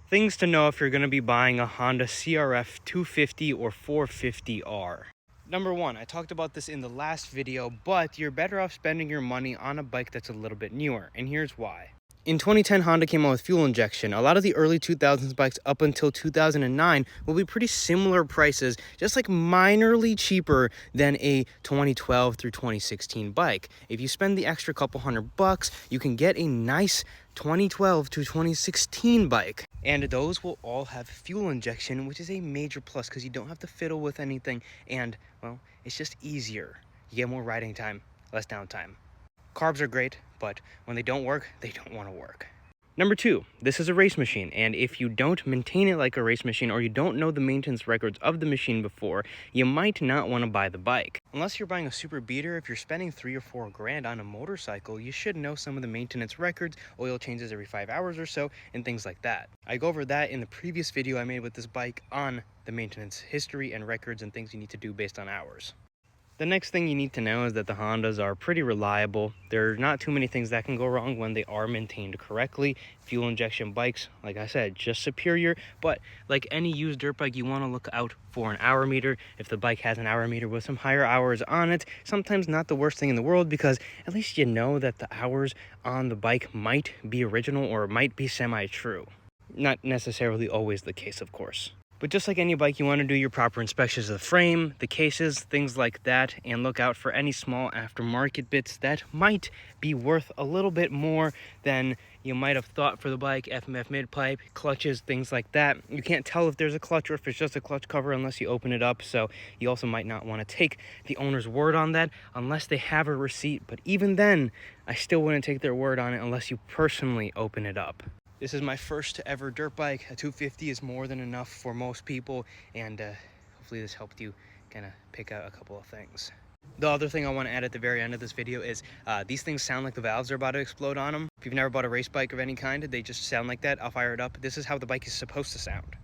Things to know if you're going to be buying a Honda CRF 250 or 450R. Number one, I talked about this in the last video, but you're better off spending your money on a bike that's a little bit newer, and here's why. In 2010, Honda came out with fuel injection. A lot of the early 2000s bikes up until 2009 will be pretty similar prices, just like minorly cheaper than a 2012 through 2016 bike. If you spend the extra couple $100, you can get a nice 2012 to 2016 bike. And those will all have fuel injection, which is a major plus because you don't have to fiddle with anything. And, well, it's just easier. You get more riding time, less downtime. Carbs are great, but when they don't work, they don't want to work. Number two, this is a race machine, and if you don't maintain it like a race machine or you don't know the maintenance records of the machine before, you might not want to buy the bike. Unless you're buying a super beater, if you're spending $3 or $4 grand on a motorcycle, you should know some of the maintenance records, oil changes every 5 hours or so, and things like that. I go over that in the previous video I made with this bike on the maintenance history and records and things you need to do based on hours. The next thing you need to know is that the Hondas are pretty reliable. There are not too many things that can go wrong when they are maintained correctly. Fuel injection bikes, like I said, just superior. But like any used dirt bike, you want to look out for an hour meter. If the bike has an hour meter with some higher hours on it, sometimes not the worst thing in the world because at least you know that the hours on the bike might be original or might be semi-true. Not necessarily always the case, of course. But just like any bike, you want to do your proper inspections of the frame, the cases, things like that, and look out for any small aftermarket bits that might be worth a little bit more than you might have thought for the bike. FMF mid-pipe, clutches, things like that. You can't tell if there's a clutch or if it's just a clutch cover unless you open it up, so you also might not want to take the owner's word on that unless they have a receipt. But even then, I still wouldn't take their word on it unless you personally open it up. This is my first ever dirt bike. A 250 is more than enough for most people, and hopefully this helped you kind of pick out a couple of things. The other thing I want to add at the very end of this video is these things sound like the valves are about to explode on them. If you've never bought a race bike of any kind, they just sound like that. I'll fire it up. This is how the bike is supposed to sound.